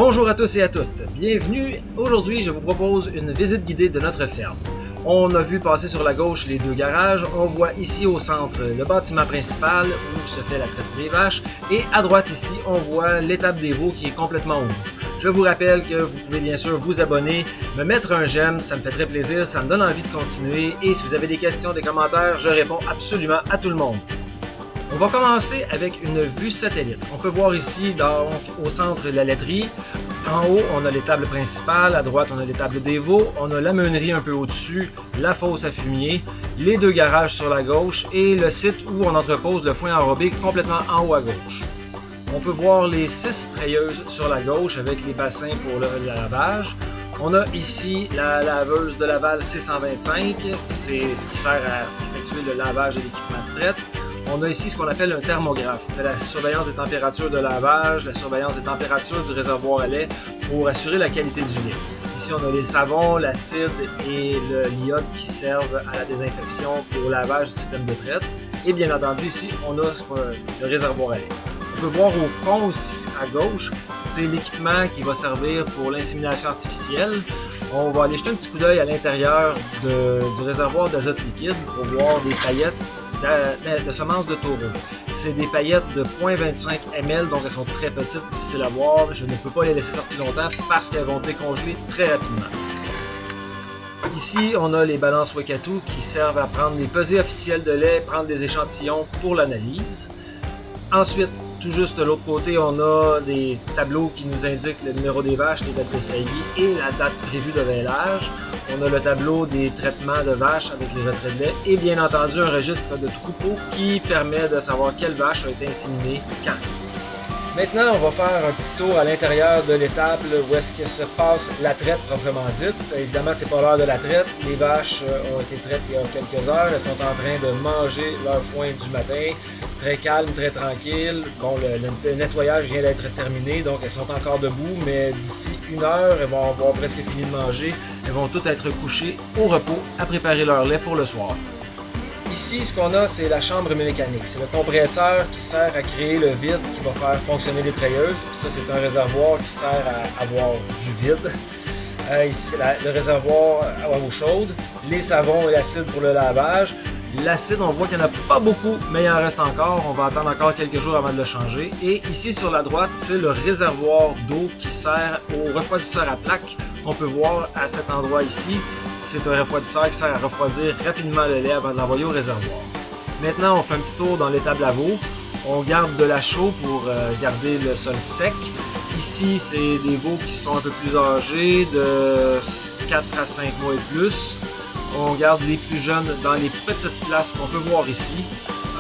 Bonjour à tous et à toutes, bienvenue. Aujourd'hui, je vous propose une visite guidée de notre ferme. On a vu passer sur la gauche les deux garages, on voit ici au centre le bâtiment principal où se fait la traite des vaches et à droite ici, on voit l'étable des veaux qui est complètement au bout. Je vous rappelle que vous pouvez bien sûr vous abonner, me mettre un j'aime, ça me fait très plaisir, ça me donne envie de continuer et si vous avez des questions, des commentaires, je réponds absolument à tout le monde. On va commencer avec une vue satellite. On peut voir ici, donc, au centre, la laiterie. En haut, on a l'étable principale. À droite, on a l'étable des veaux. On a la meunerie un peu au-dessus, la fosse à fumier, les deux garages sur la gauche et le site où on entrepose le foin enrobé complètement en haut à gauche. On peut voir les 6 treilleuses sur la gauche avec les bassins pour le lavage. On a ici la laveuse de Laval C125. C'est ce qui sert à effectuer le lavage de l'équipement de traite. On a ici ce qu'on appelle un thermographe. On fait la surveillance des températures de lavage, la surveillance des températures du réservoir à lait pour assurer la qualité du lait. Ici, on a les savons, l'acide et l'iode qui servent à la désinfection et au lavage du système de traite. Et bien entendu, ici, on a le réservoir à lait. On peut voir au fond aussi, à gauche, c'est l'équipement qui va servir pour l'insémination artificielle. On va aller jeter un petit coup d'œil à l'intérieur du réservoir d'azote liquide pour voir des paillettes de semences de taureau. C'est des paillettes de 0.25 ml, donc elles sont très petites, difficiles à voir. Je ne peux pas les laisser sortir longtemps parce qu'elles vont décongeler très rapidement. Ici, on a les balances Wekatu qui servent à prendre les pesées officielles de lait, prendre des échantillons pour l'analyse. Ensuite, tout juste de l'autre côté, on a des tableaux qui nous indiquent le numéro des vaches, les dates de saillie et la date prévue de vêlage. On a le tableau des traitements de vaches avec les retraits de lait et bien entendu un registre de troupeaux qui permet de savoir quelle vache a été inséminée quand. Maintenant, on va faire un petit tour à l'intérieur de l'étable où est-ce que se passe la traite proprement dite. Évidemment, c'est pas l'heure de la traite. Les vaches ont été traites il y a quelques heures. Elles sont en train de manger leur foin du matin. Très calme, très tranquille. Bon, le nettoyage vient d'être terminé, donc elles sont encore debout, mais d'ici 1 heure, elles vont avoir presque fini de manger. Elles vont toutes être couchées au repos à préparer leur lait pour le soir. Ici, ce qu'on a, c'est la chambre mécanique. C'est le compresseur qui sert à créer le vide qui va faire fonctionner les treilleuses. Puis ça, c'est un réservoir qui sert à avoir du vide. Ici, le réservoir à eau chaude, les savons et l'acide pour le lavage. L'acide, on voit qu'il n'y en a pas beaucoup, mais il en reste encore. On va attendre encore quelques jours avant de le changer. Et ici, sur la droite, c'est le réservoir d'eau qui sert au refroidisseur à plaque qu'on peut voir à cet endroit ici. C'est un refroidisseur qui sert à refroidir rapidement le lait avant de l'envoyer au réservoir. Maintenant, on fait un petit tour dans l'étable à veau. On garde de la chaux pour garder le sol sec. Ici, c'est des veaux qui sont un peu plus âgés, de 4 à 5 mois et plus. On garde les plus jeunes dans les petites places qu'on peut voir ici.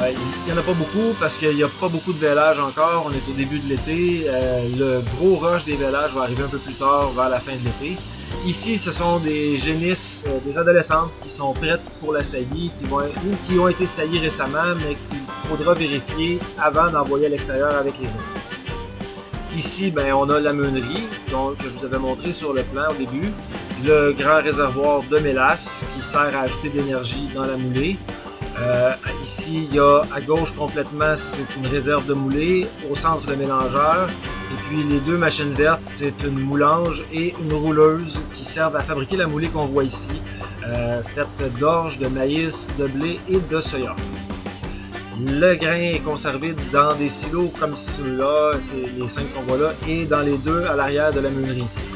Il n'y en a pas beaucoup parce qu'il n'y a pas beaucoup de vêlage encore. On est au début de l'été. Le gros rush des vélages va arriver un peu plus tard, vers la fin de l'été. Ici, ce sont des génisses, des adolescentes qui sont prêtes pour la saillie, ou qui ont été saillies récemment, mais qu'il faudra vérifier avant d'envoyer à l'extérieur avec les autres. Ici, on a la meunerie, donc, que je vous avais montré sur le plan au début. Le grand réservoir de mélasse qui sert à ajouter de l'énergie dans la moulée. Ici, il y a à gauche complètement, c'est une réserve de moulée. Au centre, le mélangeur. Et puis les deux machines vertes, c'est une moulange et une rouleuse qui servent à fabriquer la moulée qu'on voit ici, faite d'orge, de maïs, de blé et de soya. Le grain est conservé dans des silos comme ceux-là, c'est les 5 qu'on voit là, et dans les 2 à l'arrière de la meunerie ici.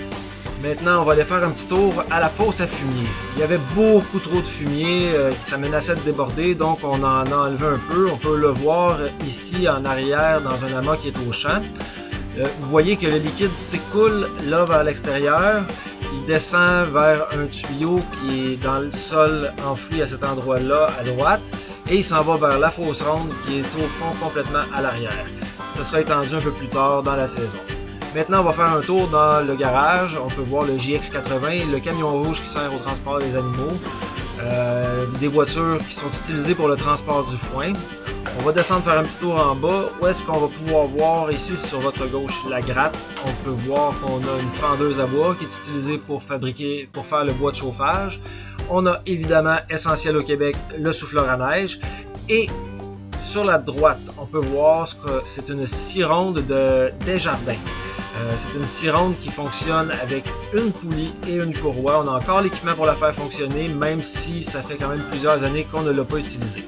Maintenant, on va aller faire un petit tour à la fosse à fumier. Il y avait beaucoup trop de fumier, ça menaçait de déborder, donc on en a enlevé un peu. On peut le voir ici en arrière dans un amas qui est au champ. Vous voyez que le liquide s'écoule là vers l'extérieur. Il descend vers un tuyau qui est dans le sol enfoui à cet endroit-là à droite. Et il s'en va vers la fosse ronde qui est au fond complètement à l'arrière. Ce sera étendu un peu plus tard dans la saison. Maintenant, on va faire un tour dans le garage. On peut voir le JX80, le camion rouge qui sert au transport des animaux. Des voitures qui sont utilisées pour le transport du foin. On va descendre faire un petit tour en bas. Où est-ce qu'on va pouvoir voir ici sur votre gauche la gratte? On peut voir qu'on a une fendeuse à bois qui est utilisée pour faire le bois de chauffage. On a évidemment, essentiel au Québec, le souffleur à neige. Et sur la droite, on peut voir que c'est une scie ronde de Desjardins. C'est une scie ronde qui fonctionne avec une poulie et une courroie. On a encore l'équipement pour la faire fonctionner, même si ça fait quand même plusieurs années qu'on ne l'a pas utilisé.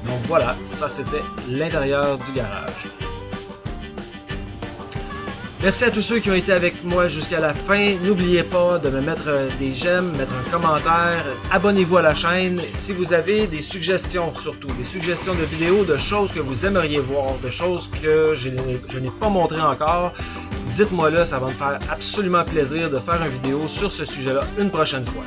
Donc voilà, ça c'était l'intérieur du garage. Merci à tous ceux qui ont été avec moi jusqu'à la fin. N'oubliez pas de me mettre des j'aime, mettre un commentaire. Abonnez-vous à la chaîne. Si vous avez des suggestions, surtout des suggestions de vidéos, de choses que vous aimeriez voir, de choses que je n'ai pas montrées encore, dites-moi là, ça va me faire absolument plaisir de faire une vidéo sur ce sujet-là une prochaine fois.